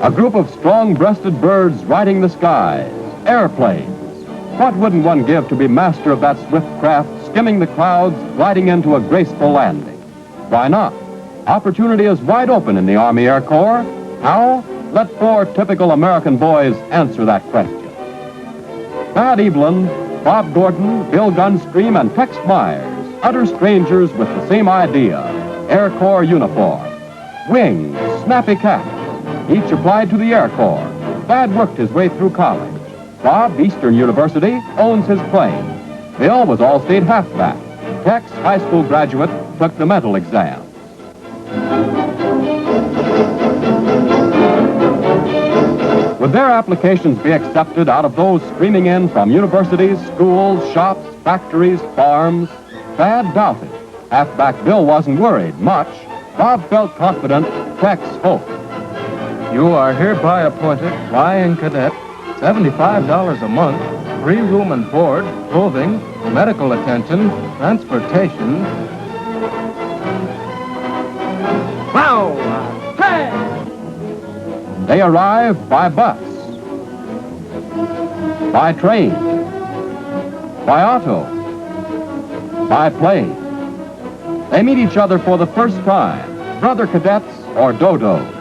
A group of strong-breasted birds riding the skies, airplanes. What wouldn't one give to be master of that swift craft, skimming the clouds, gliding into a graceful landing? Why not? Opportunity is wide open in the Army Air Corps. How? Let 4 typical American boys answer that question. Thad Evelyn, Bob Gordon, Bill Gunstream, and Tex Myers, utter strangers with the same idea, Air Corps uniform. Wings, snappy cap. Each applied to the Air Corps. Thad worked his way through college. Bob, Eastern University, owns his plane. Bill was all-state halfback. Tex, high school graduate, took the mental exam. Would their applications be accepted out of those streaming in from universities, schools, shops, factories, farms? Thad doubted. Halfback Bill wasn't worried much. Bob felt confident. Tex hoped. You are hereby appointed flying cadet, $75 a month, free room and board, clothing, medical attention, transportation. Wow! Hey! They arrive by bus, by train, by auto, by plane. They meet each other for the first time, brother cadets or dodos.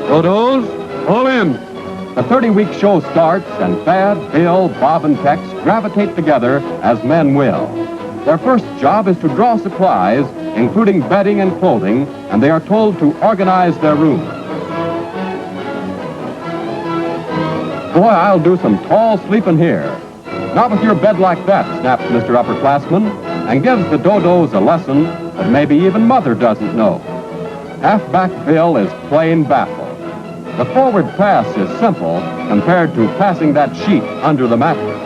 Dodos, all in. The 30-week show starts, and Thad, Bill, Bob, and Tex gravitate together as men will. Their first job is to draw supplies, including bedding and clothing, and they are told to organize their rooms. Boy, I'll do some tall sleeping here. Not with your bed like that, snaps Mr. Upperclassman, and gives the dodos a lesson that maybe even Mother doesn't know. Halfback Bill is plain baffled. The forward pass is simple compared to passing that sheet under the mattress.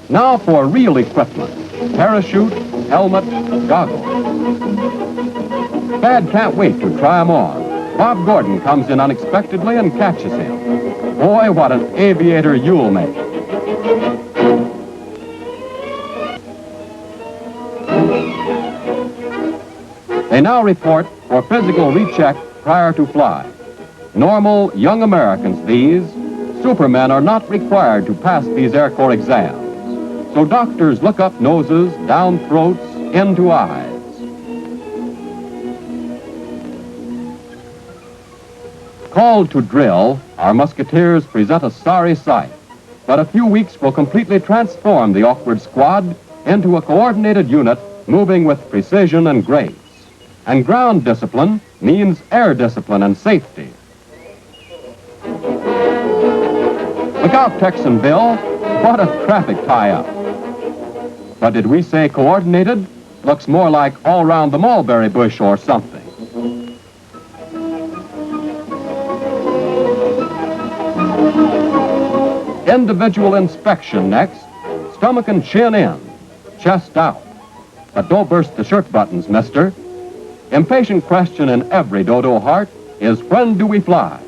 Now for real equipment. Parachute, helmet, goggles. Thad can't wait to try them on. Bob Gordon comes in unexpectedly and catches him. Boy, what an aviator you'll make. They now report for physical recheck prior to flight. Normal, young Americans, these. Supermen are not required to pass these Air Corps exams. So doctors look up noses, down throats, into eyes. Called to drill, our musketeers present a sorry sight. But a few weeks will completely transform the awkward squad into a coordinated unit moving with precision and grace. And ground discipline means air discipline and safety. Look out, Tex and Bill. What a traffic tie-up. But did we say coordinated? Looks more like all round the mulberry bush or something. Individual inspection next. Stomach and chin in. Chest out. But don't burst the shirt buttons, mister. Impatient question in every dodo heart is, when do we fly?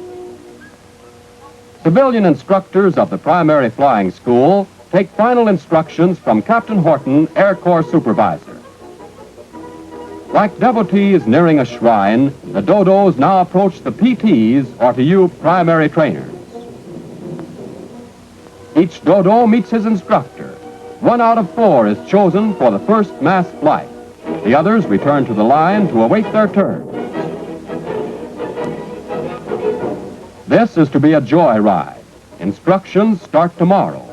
Civilian instructors of the primary flying school take final instructions from Captain Horton, Air Corps Supervisor. Like devotees nearing a shrine, the dodos now approach the PTs, or to you, primary trainers. Each dodo meets his instructor. 1 out of 4 is chosen for the first mass flight. The others return to the line to await their turn. This is to be a joyride. Instructions start tomorrow.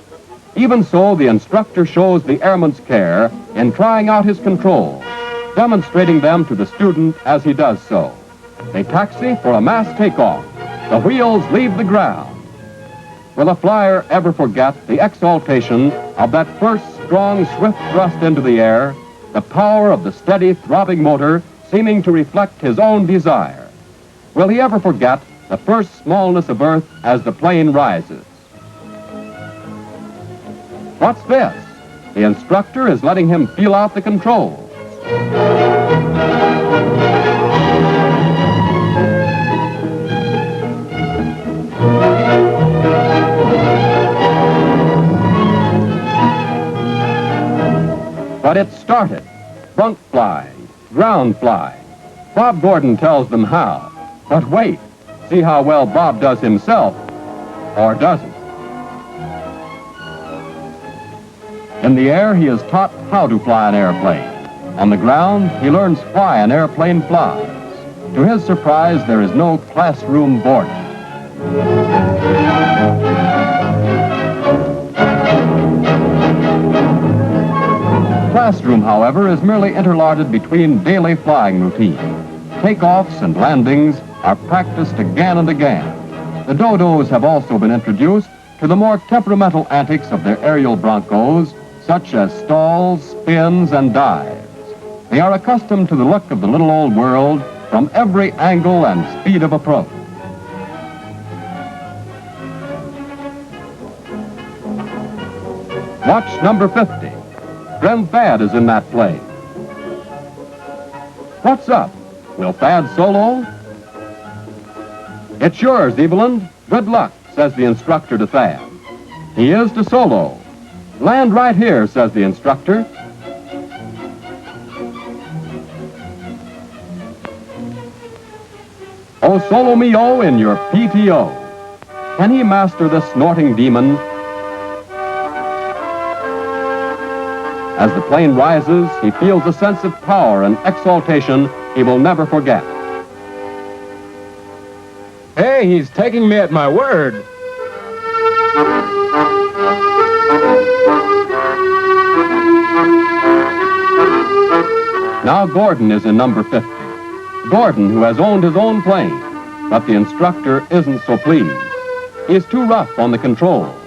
Even so, the instructor shows the airman's care in trying out his controls, demonstrating them to the student as he does so. They taxi for a mass takeoff. The wheels leave the ground. Will a flyer ever forget the exaltation of that first strong, swift thrust into the air, the power of the steady, throbbing motor seeming to reflect his own desire? Will he ever forget the first smallness of Earth as the plane rises? What's this? The instructor is letting him feel out the controls. But it started. Front flying, ground flying. Bob Gordon tells them how. But wait, see how well Bob does himself, or doesn't. In the air, he is taught how to fly an airplane. On the ground, he learns why an airplane flies. To his surprise, there is no classroom boarding. Classroom, however, is merely interlarded between daily flying routine. Takeoffs and landings are practiced again and again. The dodos have also been introduced to the more temperamental antics of their aerial broncos, such as stalls, spins, and dives. They are accustomed to the look of the little old world from every angle and speed of approach. Watch number 50. Friend Thad is in that plane. What's up? Will Thad solo? It's yours, Evelyn. Good luck, says the instructor to Thad. He is to solo. Land right here, says the instructor. Oh, solo me-o in your PTO. Can he master this snorting demon? As the plane rises, he feels a sense of power and exaltation he will never forget. Hey, he's taking me at my word. Now Gordon is in number 50. Gordon, who has owned his own plane, but the instructor isn't so pleased. He's too rough on the controls.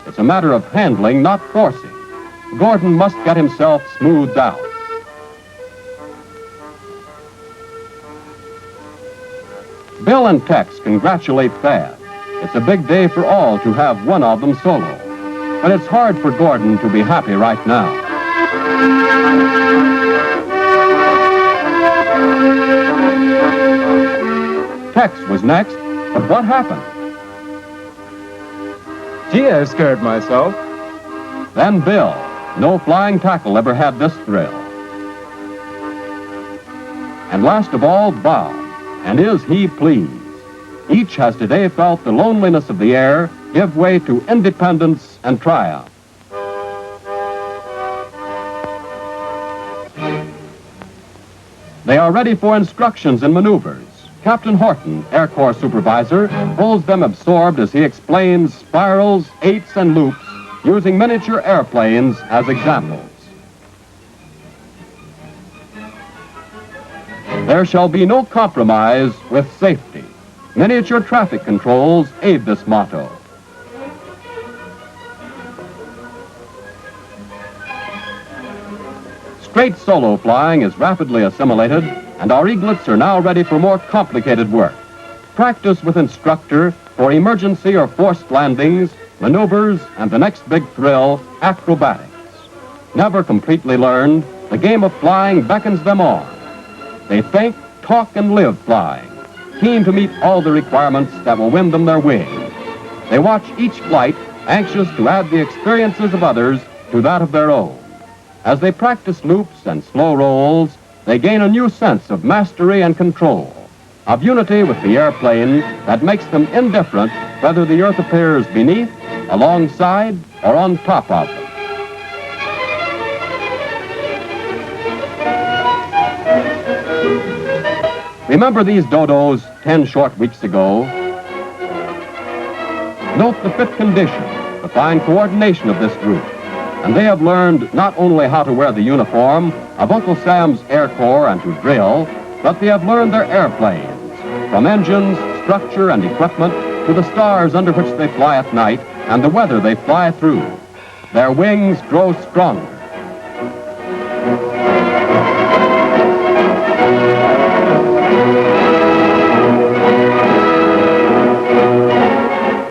It's a matter of handling, not forcing. Gordon must get himself smoothed out. Bill and Tex congratulate Thad. It's a big day for all to have one of them solo. But it's hard for Gordon to be happy right now. Tex was next, but what happened? Gee, I scared myself. Then Bill. No flying tackle ever had this thrill. And last of all, Bob. And is he pleased? Each has today felt the loneliness of the air give way to independence and triumph. They are ready for instructions and maneuvers. Captain Horton, Air Corps supervisor, holds them absorbed as he explains spirals, eights, and loops using miniature airplanes as examples. There shall be no compromise with safety. Miniature traffic controls aid this motto. Straight solo flying is rapidly assimilated, and our eaglets are now ready for more complicated work. Practice with instructor for emergency or forced landings, maneuvers, and the next big thrill, acrobatics. Never completely learned, the game of flying beckons them on. They think, talk, and live flying, keen to meet all the requirements that will win them their wings. They watch each flight, anxious to add the experiences of others to that of their own. As they practice loops and slow rolls, they gain a new sense of mastery and control, of unity with the airplane that makes them indifferent whether the earth appears beneath, alongside, or on top of them. Remember these dodos 10 short weeks ago? Note the fit condition, the fine coordination of this group. And they have learned not only how to wear the uniform of Uncle Sam's Air Corps and to drill, but they have learned their airplanes, from engines, structure, and equipment to the stars under which they fly at night and the weather they fly through. Their wings grow stronger.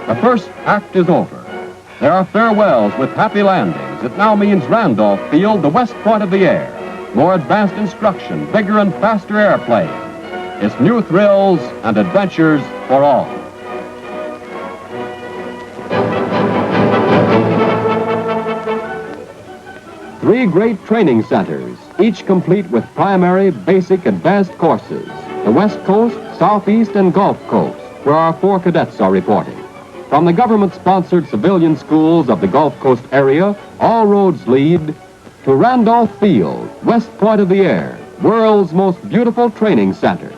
The first act is over. There are farewells with happy landings. It now means Randolph Field, the west point of the air. More advanced instruction, bigger and faster airplanes. It's new thrills and adventures for all. 3 great training centers, each complete with primary, basic, advanced courses. The West Coast, Southeast, and Gulf Coast, where our 4 cadets are reporting. From the government-sponsored civilian schools of the Gulf Coast area, all roads lead to Randolph Field, West Point of the Air, world's most beautiful training center.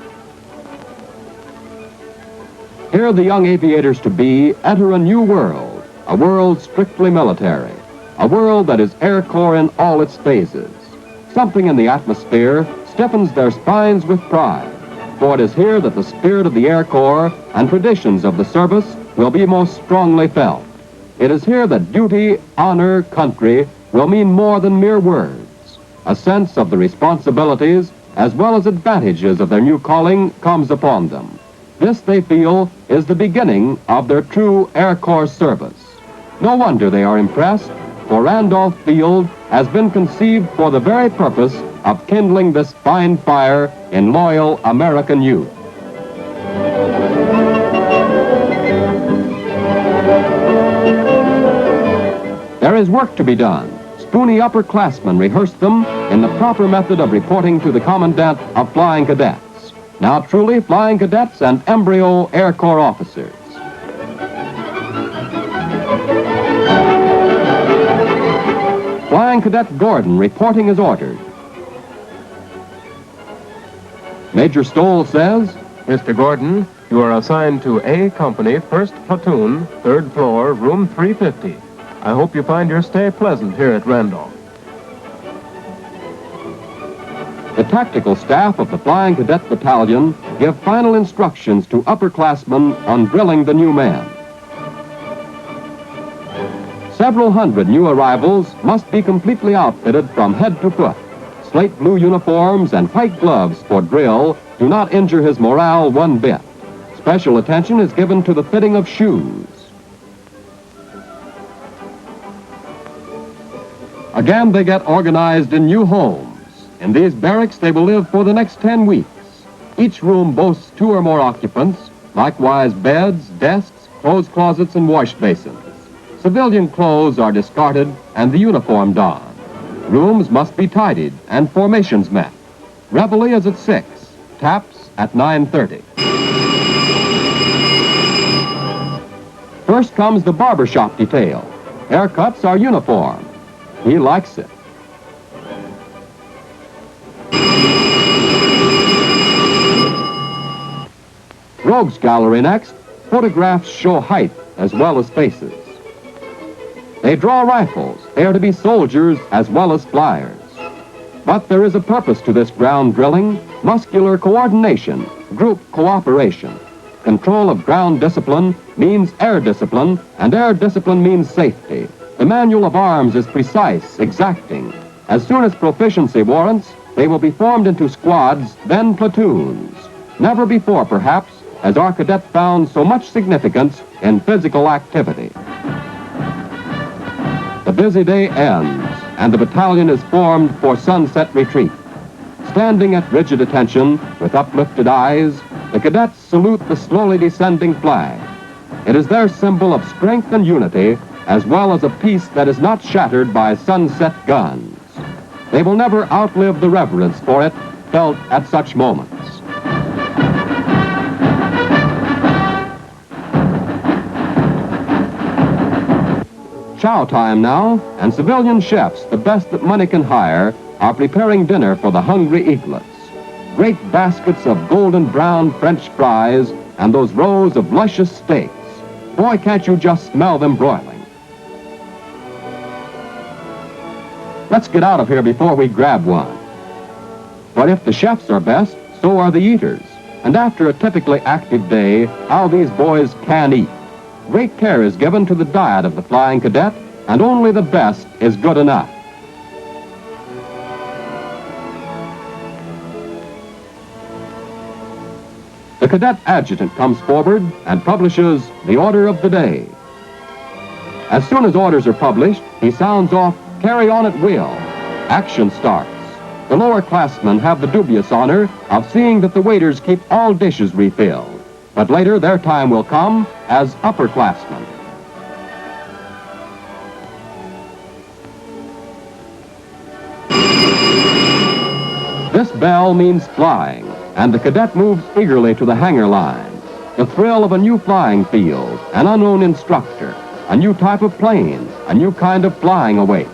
Here the young aviators-to-be enter a new world, a world strictly military, a world that is Air Corps in all its phases. Something in the atmosphere stiffens their spines with pride, for it is here that the spirit of the Air Corps and traditions of the service will be most strongly felt. It is here that duty, honor, country will mean more than mere words. A sense of the responsibilities as well as advantages of their new calling comes upon them. This, they feel, is the beginning of their true Air Corps service. No wonder they are impressed, for Randolph Field has been conceived for the very purpose of kindling this fine fire in loyal American youth. There is work to be done. Spoony upperclassmen rehearse them in the proper method of reporting to the Commandant of Flying Cadets. Now truly Flying Cadets and embryo Air Corps officers. Flying Cadet Gordon reporting as ordered. Major Stoll says, Mr. Gordon, you are assigned to A Company, 1st Platoon, 3rd floor, room 350. I hope you find your stay pleasant here at Randolph. the tactical staff of the Flying Cadet Battalion give final instructions to upperclassmen on drilling the new man. Several hundred new arrivals must be completely outfitted from head to foot. Slate blue uniforms and white gloves for drill do not injure his morale one bit. Special attention is given to the fitting of shoes. Again, they get organized in new homes. In these barracks, they will live for the next 10 weeks. Each room boasts 2 or more occupants, likewise beds, desks, clothes closets, and wash basins. Civilian clothes are discarded and the uniform donned. Rooms must be tidied and formations met. Reveille is at 6, taps at 9:30. First comes the barbershop detail. Haircuts are uniform. He likes it. Rogues Gallery next. Photographs show height as well as faces. They draw rifles. They are to be soldiers as well as flyers. But there is a purpose to this ground drilling: muscular coordination, group cooperation. Control of ground discipline means air discipline, and air discipline means safety. The manual of arms is precise, exacting. As soon as proficiency warrants, they will be formed into squads, then platoons. Never before, perhaps, has our cadet found so much significance in physical activity. The busy day ends, and the battalion is formed for sunset retreat. Standing at rigid attention, with uplifted eyes, the cadets salute the slowly descending flag. It is their symbol of strength and unity, as well as a peace that is not shattered by sunset guns. They will never outlive the reverence for it felt at such moments. Chow time now, and civilian chefs, the best that money can hire, are preparing dinner for the hungry eaglets. Great baskets of golden brown French fries and those rows of luscious steaks. Boy, can't you just smell them broiling. Let's get out of here before we grab one. But if the chefs are best, so are the eaters. And after a typically active day, how these boys can eat. Great care is given to the diet of the Flying Cadet, and only the best is good enough. The cadet adjutant comes forward and publishes the order of the day. As soon as orders are published, he sounds off, "Carry on at will." Action starts. The lower classmen have the dubious honor of seeing that the waiters keep all dishes refilled. But later their time will come as upperclassmen. bell means flying, and the cadet moves eagerly to the hangar line. The thrill of a new flying field, an unknown instructor, a new type of plane, a new kind of flying awaits.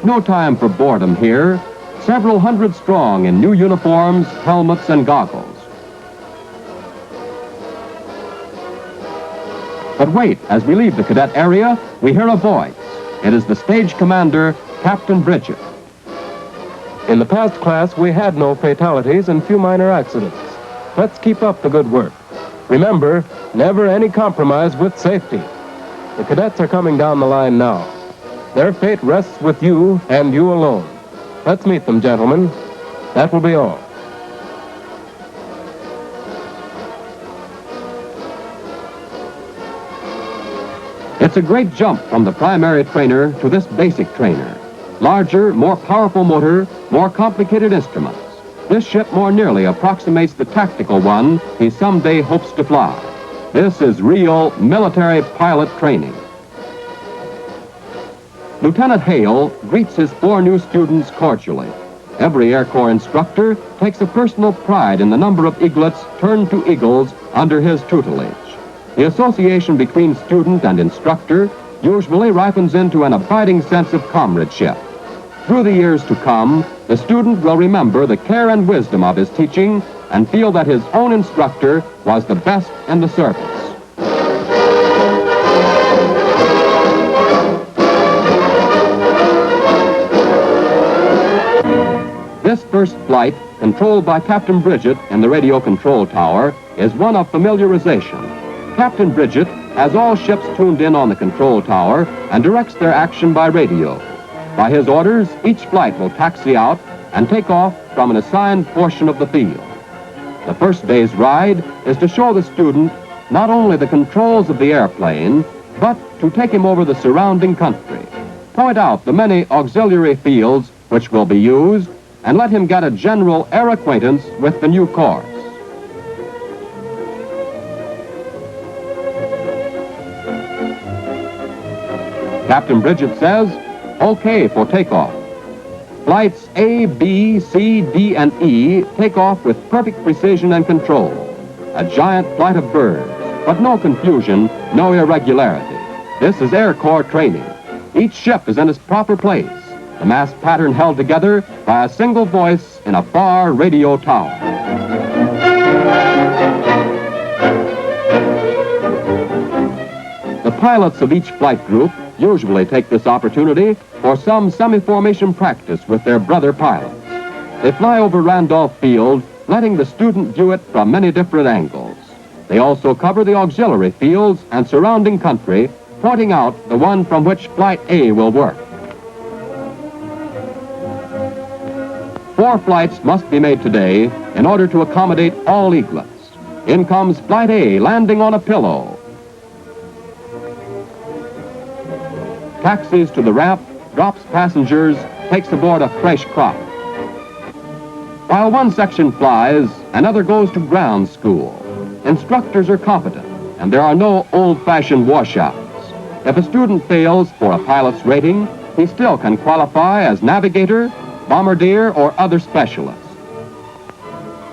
No time for boredom here. Several hundred strong in new uniforms, helmets, and goggles. But wait, as we leave the cadet area, we hear a voice. It is the stage commander, Captain Bridget. In the past class, we had no fatalities and few minor accidents. Let's keep up the good work. Remember, never any compromise with safety. The cadets are coming down the line now. Their fate rests with you and you alone. Let's meet them, gentlemen. That will be all. It's a great jump from the primary trainer to this basic trainer. Larger, more powerful motor, more complicated instruments. This ship more nearly approximates the tactical one he someday hopes to fly. This is real military pilot training. Lieutenant Hale greets his 4 new students cordially. Every Air Corps instructor takes a personal pride in the number of eaglets turned to eagles under his tutelage. The association between student and instructor usually ripens into an abiding sense of comradeship. Through the years to come, the student will remember the care and wisdom of his teaching and feel that his own instructor was the best in the service. This first flight, controlled by Captain Bridget in the radio control tower, is one of familiarization. Captain Bridget has all ships tuned in on the control tower and directs their action by radio. By his orders, each flight will taxi out and take off from an assigned portion of the field. The first day's ride is to show the student not only the controls of the airplane, but to take him over the surrounding country, point out the many auxiliary fields which will be used, and let him get a general air acquaintance with the new course. Captain Bridget says, "Okay for takeoff." Flights A, B, C, D, and E take off with perfect precision and control. A giant flight of birds, but no confusion, no irregularity. This is Air Corps training. Each ship is in its proper place, the mass pattern held together by a single voice in a far radio tower. The pilots of each flight group usually take this opportunity for some semi-formation practice with their brother pilots. They fly over Randolph Field, letting the student view it from many different angles. They also cover the auxiliary fields and surrounding country, pointing out the one from which Flight A will work. 4 flights must be made today in order to accommodate all eaglets. In comes Flight A, landing on a pillow. Taxis to the ramp, drops passengers, takes aboard a fresh crop. While one section flies, another goes to ground school. Instructors are competent, and there are no old-fashioned washouts. If a student fails for a pilot's rating, he still can qualify as navigator, bombardier, or other specialist.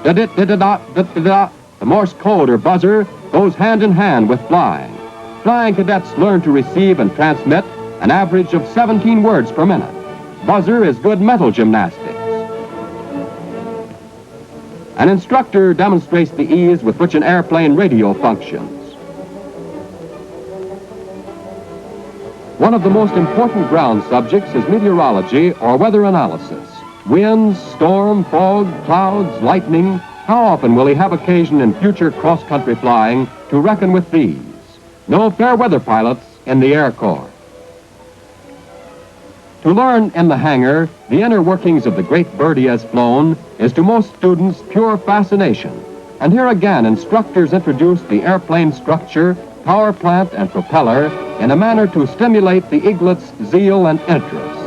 Da-da-da-da-da-da-da. The Morse code or buzzer goes hand in hand with flying. Flying cadets learn to receive and transmit an average of 17 words per minute. Buzzer is good mental gymnastics. An instructor demonstrates the ease with which an airplane radio functions. One of the most important ground subjects is meteorology or weather analysis. Winds, storm, fog, clouds, lightning. How often will he have occasion in future cross-country flying to reckon with these? No fair weather pilots in the Air Corps. To learn in the hangar the inner workings of the great bird he has flown is to most students pure fascination. And here again, instructors introduce the airplane structure, power plant, and propeller in a manner to stimulate the eaglet's zeal and interest.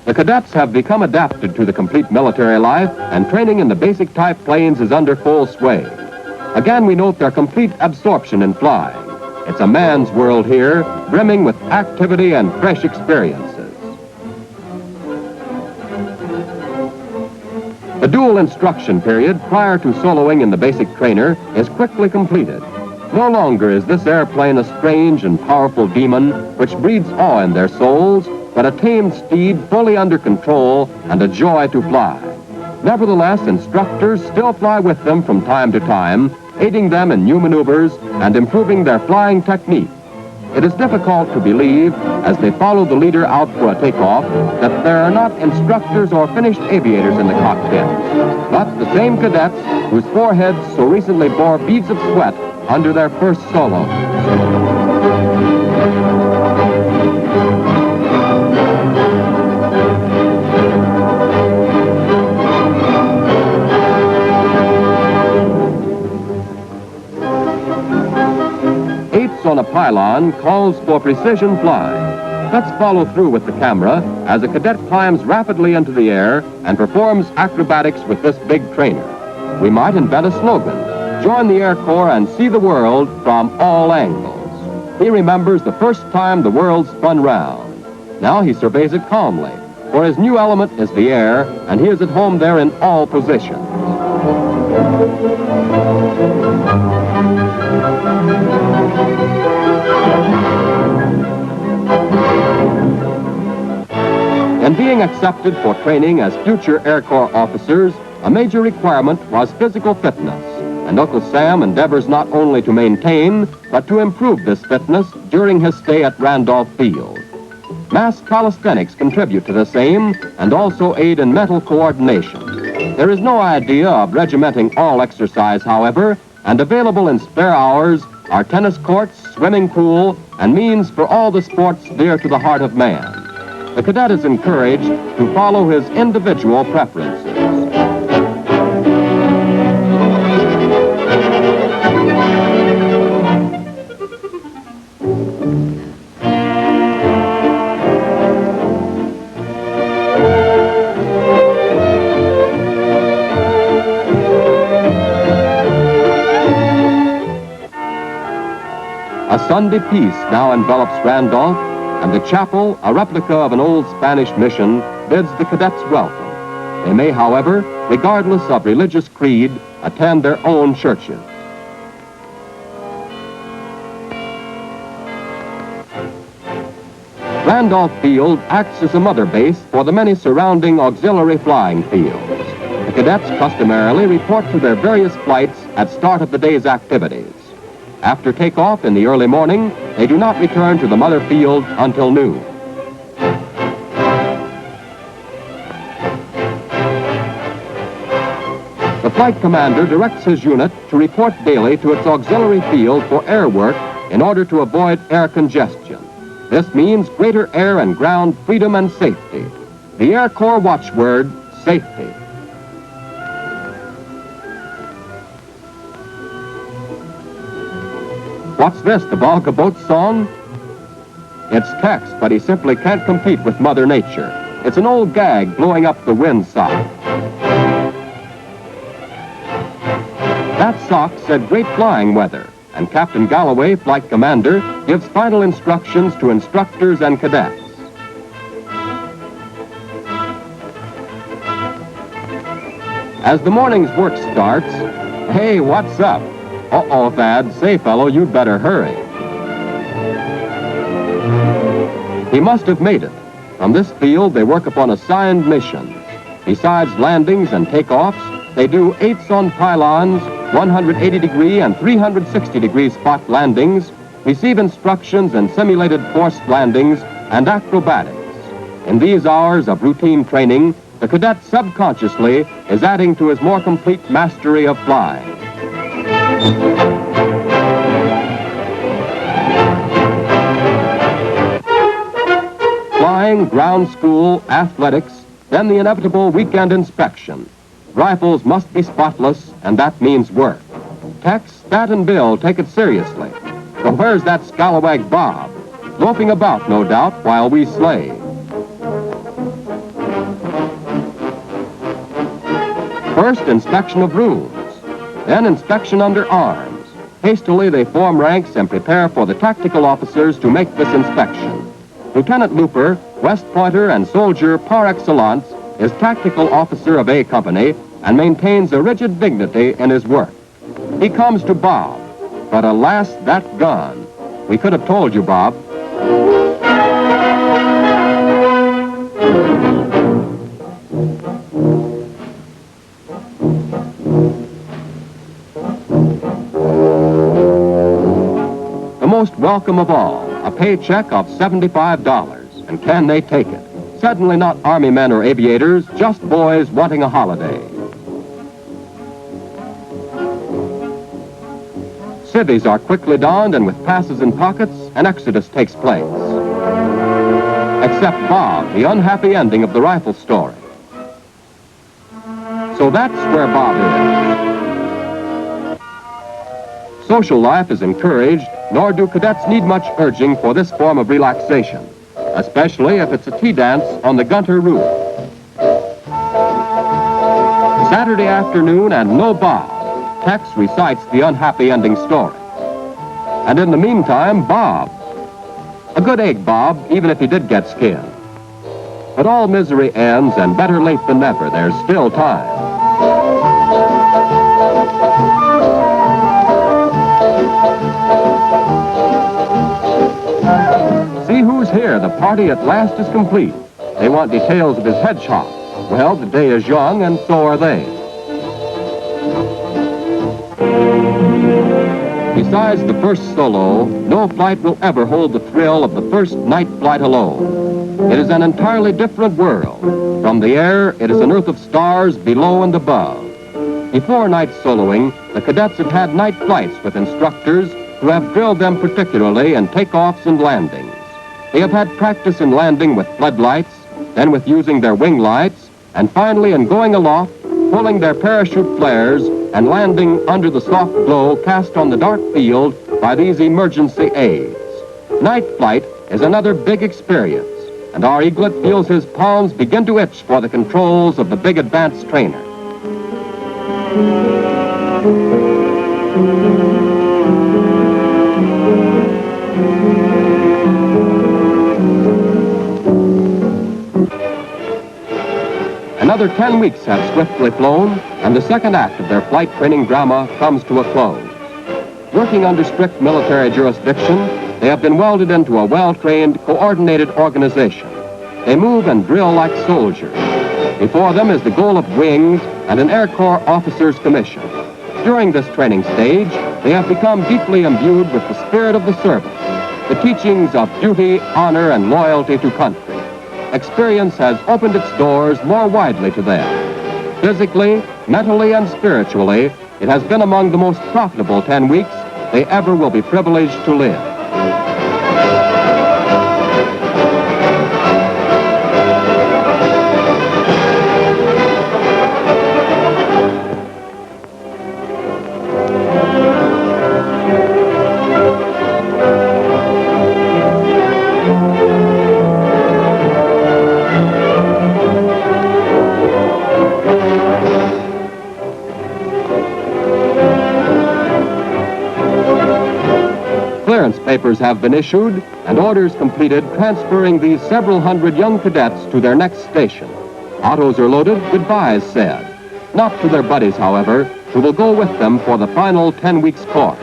The cadets have become adapted to the complete military life, and training in the basic type planes is under full sway. Again, we note their complete absorption in flying. It's a man's world here, brimming with activity and fresh experiences. The dual instruction period prior to soloing in the basic trainer is quickly completed. No longer is this airplane a strange and powerful demon which breeds awe in their souls, but a tamed steed fully under control and a joy to fly. Nevertheless, instructors still fly with them from time to time, aiding them in new maneuvers and improving their flying technique. It is difficult to believe, as they follow the leader out for a takeoff, that there are not instructors or finished aviators in the cockpit, but the same cadets whose foreheads so recently bore beads of sweat under their first solo. 8 on a pylon calls for precision flying. Let's follow through with the camera as a cadet climbs rapidly into the air and performs acrobatics with this big trainer. We might invent a slogan: join the Air Corps and see the world from all angles. He remembers the first time the world spun round. Now he surveys it calmly, for his new element is the air, and he is at home there in all positions. In being accepted for training as future Air Corps officers, a major requirement was physical fitness, and Uncle Sam endeavors not only to maintain, but to improve this fitness during his stay at Randolph Field. Mass calisthenics contribute to the same and also aid in mental coordination. There is no idea of regimenting all exercise, however, and available in spare hours are tennis courts, swimming pool, and means for all the sports dear to the heart of man. The cadet is encouraged to follow his individual preferences. A Sunday peace now envelops Randolph, and the chapel, a replica of an old Spanish mission, bids the cadets welcome. They may, however, regardless of religious creed, attend their own churches. Randolph Field acts as a mother base for the many surrounding auxiliary flying fields. The cadets customarily report to their various flights at start of the day's activities. After takeoff in the early morning, they do not return to the mother field until noon. The flight commander directs his unit to report daily to its auxiliary field for air work in order to avoid air congestion. This means greater air and ground freedom and safety. The Air Corps watchword, safety. What's this, the Volga Boat song? It's text, but he simply can't compete with Mother Nature. It's an old gag blowing up the wind sock. That sock said great flying weather, and Captain Galloway, flight commander, gives final instructions to instructors and cadets. As the morning's work starts, hey, what's up? Uh-oh, Thad, say, fellow, you'd better hurry. He must have made it. From this field, they work upon assigned missions. Besides landings and takeoffs, they do 8s on pylons, 180-degree and 360-degree spot landings, receive instructions in simulated forced landings, and acrobatics. In these hours of routine training, the cadet subconsciously is adding to his more complete mastery of flying. Flying, ground school, athletics, then the inevitable weekend inspection. Rifles must be spotless, and that means work. Tex, Stat, and Bill take it seriously. So where's that scalawag Bob? Loafing about, no doubt, while we slave. First, inspection of rooms. Then inspection under arms. Hastily, they form ranks and prepare for the tactical officers to make this inspection. Lieutenant Looper, West Pointer and soldier par excellence, is tactical officer of A Company and maintains a rigid dignity in his work. He comes to Bob, but alas, that gun. We could have told you, Bob. The most welcome of all, a paycheck of $75. And can they take it? Certainly not Army men or aviators, just boys wanting a holiday. Civvies are quickly donned, and with passes in pockets, an exodus takes place. Except Bob, the unhappy ending of the rifle story. So that's where Bob is. Social life is encouraged, nor do cadets need much urging for this form of relaxation, especially if it's a tea dance on the Gunter roof. Saturday afternoon and no Bob. Tex recites the unhappy ending story. And in the meantime, Bob. A good egg, Bob, even if he did get skinned. But all misery ends, and better late than never. There's still time. See who's here. The party at last is complete. They want details of his head shop. Well, the day is young, and so are they. Besides the first solo, no flight will ever hold the thrill of the first night flight alone. It is an entirely different world. From the air, it is an earth of stars below and above. Before night soloing, the cadets have had night flights with instructors who have drilled them particularly in takeoffs and landings. They have had practice in landing with floodlights, then with using their wing lights, and finally in going aloft, pulling their parachute flares and landing under the soft glow cast on the dark field by these emergency aids. Night flight is another big experience, and our eaglet feels his palms begin to itch for the controls of the big advanced trainer. Another 10 weeks have swiftly flown, and the second act of their flight training drama comes to a close. Working under strict military jurisdiction, they have been welded into a well-trained, coordinated organization. They move and drill like soldiers. Before them is the goal of wings and an Air Corps officer's commission. During this training stage, they have become deeply imbued with the spirit of the service, the teachings of duty, honor, and loyalty to country. Experience has opened its doors more widely to them. Physically, mentally, and spiritually, it has been among the most profitable 10 weeks they ever will be privileged to live. Clearance papers have been issued and orders completed transferring these several hundred young cadets to their next station. Autos are loaded, goodbyes said. Not to their buddies, however, who will go with them for the final 10 weeks course.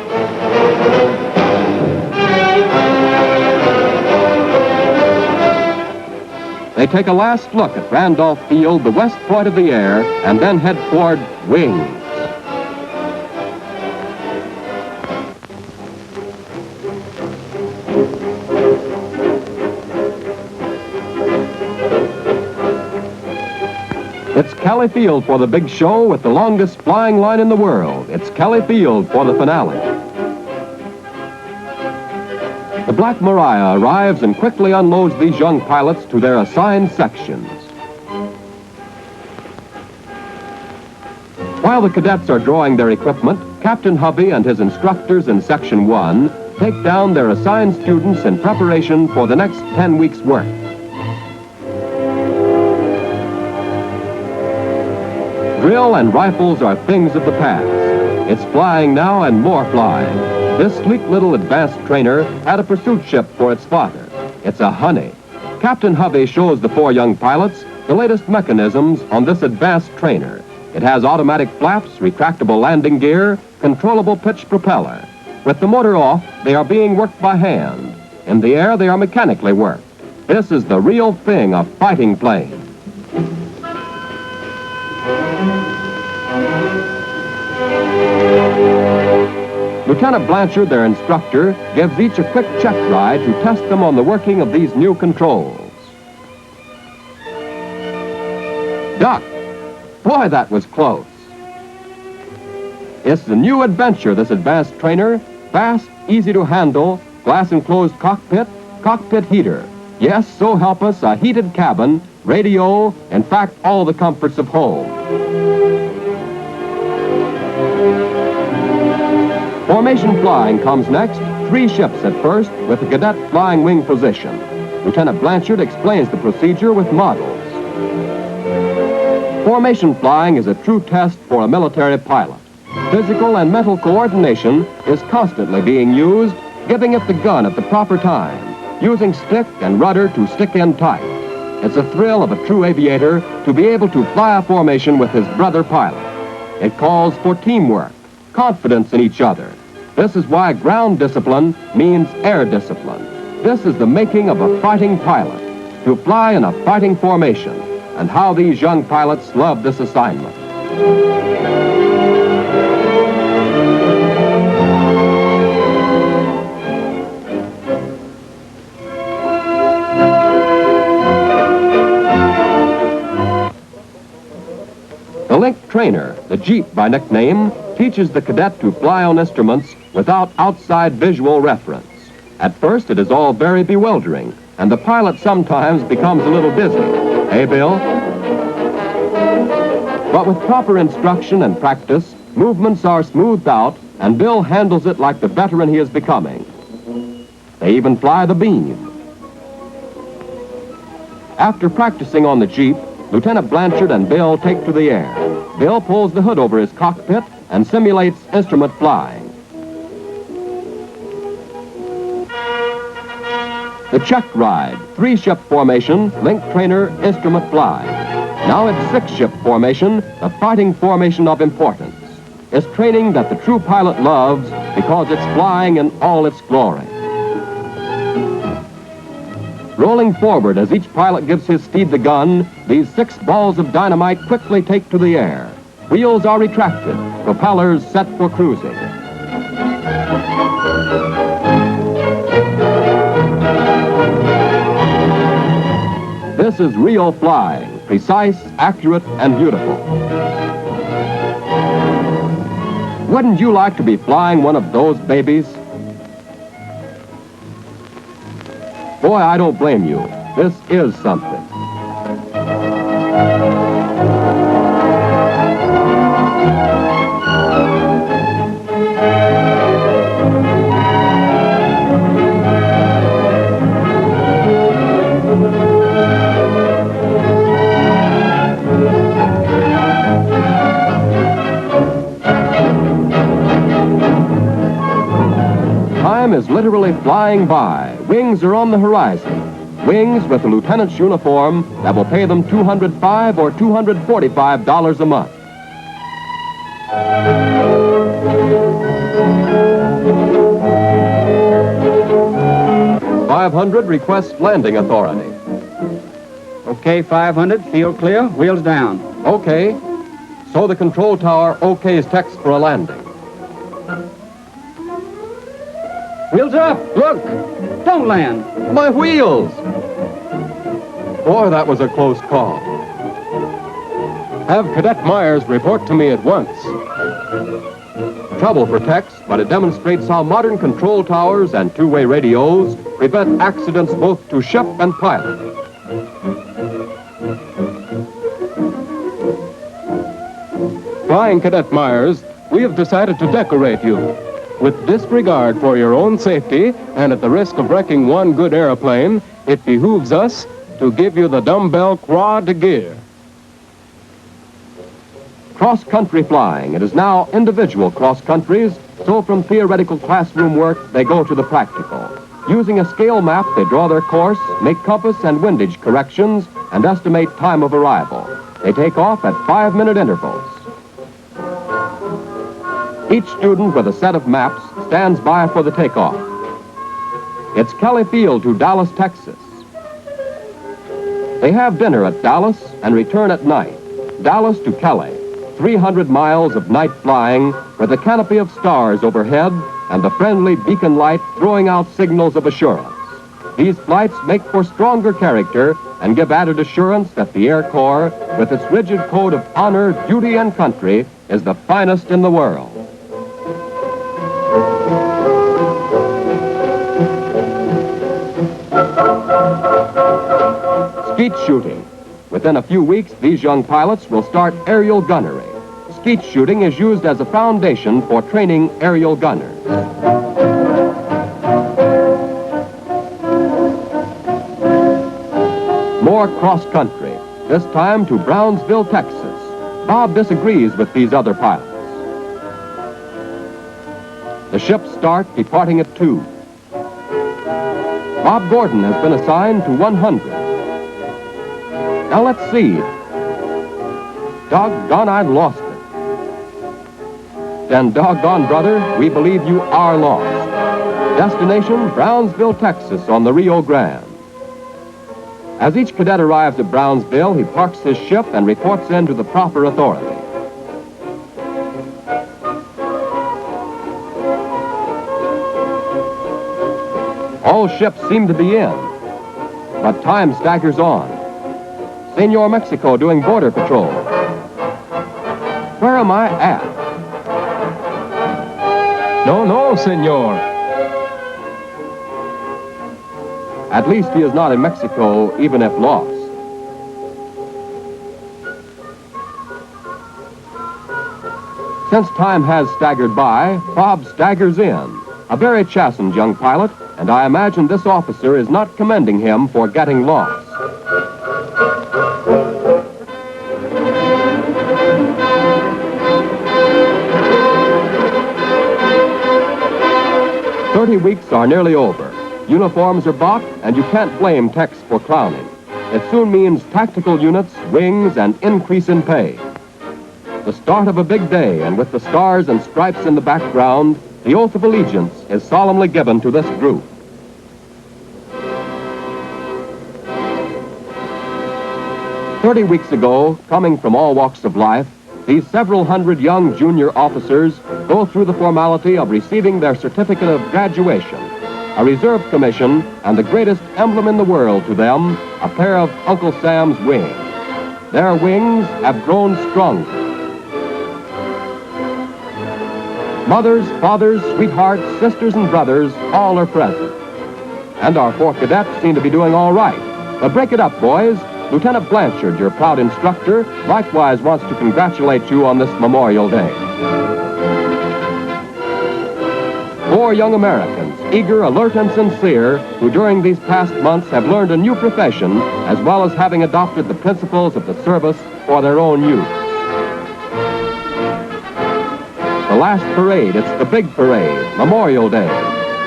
They take a last look at Randolph Field, the west point of the air, and then head toward wings. It's Kelly Field for the big show with the longest flying line in the world. It's Kelly Field for the finale. The Black Maria arrives and quickly unloads these young pilots to their assigned sections. While the cadets are drawing their equipment, Captain Hubby and his instructors in Section 1 take down their assigned students in preparation for the next 10 weeks' work. Drill and rifles are things of the past. It's flying now and more flying. This sleek little advanced trainer had a pursuit ship for its father. It's a Honey. Captain Hovey shows the 4 young pilots the latest mechanisms on this advanced trainer. It has automatic flaps, retractable landing gear, controllable pitch propeller. With the motor off, they are being worked by hand. In the air, they are mechanically worked. This is the real thing, a fighting plane. Lieutenant Blanchard, their instructor, gives each a quick check ride to test them on the working of these new controls. Duck! Boy, that was close. It's the new adventure, this advanced trainer. Fast, easy to handle, glass-enclosed cockpit, cockpit heater. Yes, so help us, a heated cabin, radio, in fact, all the comforts of home. Formation flying comes next, 3 ships at first, with the cadet flying wing position. Lieutenant Blanchard explains the procedure with models. Formation flying is a true test for a military pilot. Physical and mental coordination is constantly being used, giving it the gun at the proper time, using stick and rudder to stick in tight. It's a thrill of a true aviator to be able to fly a formation with his brother pilot. It calls for teamwork, confidence in each other. This is why ground discipline means air discipline. This is the making of a fighting pilot, to fly in a fighting formation, and how these young pilots love this assignment. The Link Trainer, the Jeep by nickname, teaches the cadet to fly on instruments without outside visual reference. At first, it is all very bewildering, and the pilot sometimes becomes a little dizzy. Eh, Bill? But with proper instruction and practice, movements are smoothed out, and Bill handles it like the veteran he is becoming. They even fly the beam. After practicing on the Jeep, Lieutenant Blanchard and Bill take to the air. Bill pulls the hood over his cockpit and simulates instrument flying. The check ride, 3-ship formation, Link Trainer, instrument flying. Now it's 6-ship formation, the fighting formation of importance. It's training that the true pilot loves because it's flying in all its glory. Rolling forward as each pilot gives his steed the gun, these 6 balls of dynamite quickly take to the air. Wheels are retracted, propellers set for cruising. This is real flying, precise, accurate, and beautiful. Wouldn't you like to be flying one of those babies? Boy, I don't blame you. This is something. Time is literally flying by. Wings are on the horizon. Wings with a lieutenant's uniform that will pay them $205 or $245 a month. $500 requests landing authority. Okay, 500, field clear, wheels down. Okay. So the control tower okays text for a landing. Wheels up, look, don't land. My wheels! Boy, that was a close call. Have Cadet Myers report to me at once. Trouble for text, but it demonstrates how modern control towers and two-way radios prevent accidents both to ship and pilot. Flying Cadet Myers, we have decided to decorate you. With disregard for your own safety and at the risk of wrecking one good airplane, it behooves us to give you the dumbbell croix de gear. Cross-country flying. It is now individual cross-countries, so from theoretical classroom work, they go to the practical. Using a scale map, they draw their course, make compass and windage corrections, and estimate time of arrival. They take off at 5-minute intervals. Each student with a set of maps stands by for the takeoff. It's Kelly Field to Dallas, Texas. They have dinner at Dallas and return at night. Dallas to Kelly, 300 miles of night flying with a canopy of stars overhead and the friendly beacon light throwing out signals of assurance. These flights make for stronger character and give added assurance that the Air Corps, with its rigid code of honor, duty, and country, is the finest in the world. Skeet shooting. Within a few weeks, these young pilots will start aerial gunnery. Skeet shooting is used as a foundation for training aerial gunners. More cross-country, this time to Brownsville, Texas. Bob disagrees with these other pilots. The ships start departing at 2. Bob Gordon has been assigned to 100. Now let's see. Doggone, I've lost it. Then doggone, brother, we believe you are lost. Destination, Brownsville, Texas on the Rio Grande. As each cadet arrives at Brownsville, he parks his ship and reports in to the proper authority. All ships seem to be in, but time staggers on. Senor Mexico doing border patrol. Where am I at? No, senor. At least he is not in Mexico, even if lost. Since time has staggered by, Bob staggers in. A very chastened young pilot, and I imagine this officer is not commending him for getting lost. Weeks are nearly over. Uniforms are bought, and you can't blame Tex for clowning. It soon means tactical units, wings, and increase in pay. The start of a big day, and with the stars and stripes in the background, the oath of allegiance is solemnly given to this group. "30 weeks ago, coming from all walks of life, these several hundred young junior officers go through the formality of receiving their certificate of graduation, a reserve commission, and the greatest emblem in the world to them, a pair of Uncle Sam's wings. Their wings have grown stronger. Mothers, fathers, sweethearts, sisters, and brothers, all are present. And our 4 cadets seem to be doing all right. But break it up, boys. Lieutenant Blanchard, your proud instructor, likewise wants to congratulate you on this Memorial Day. 4 young Americans, eager, alert, and sincere, who during these past months have learned a new profession, as well as having adopted the principles of the service for their own use. The last parade, it's the big parade, Memorial Day.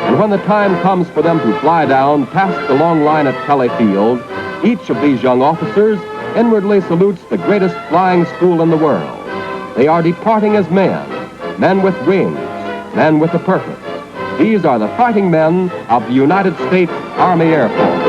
And when the time comes for them to fly down past the long line at Kelly Field, each of these young officers inwardly salutes the greatest flying school in the world. They are departing as men, men with wings, men with a purpose. These are the fighting men of the United States Army Air Force.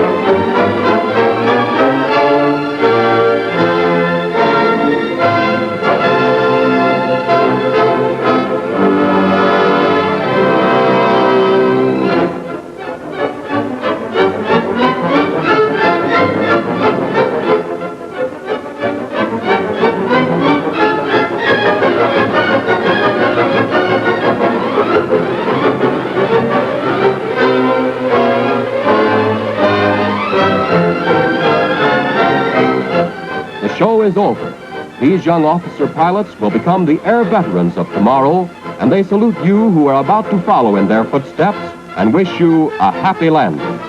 Is over. These young officer pilots will become the air veterans of tomorrow, and they salute you who are about to follow in their footsteps and wish you a happy landing.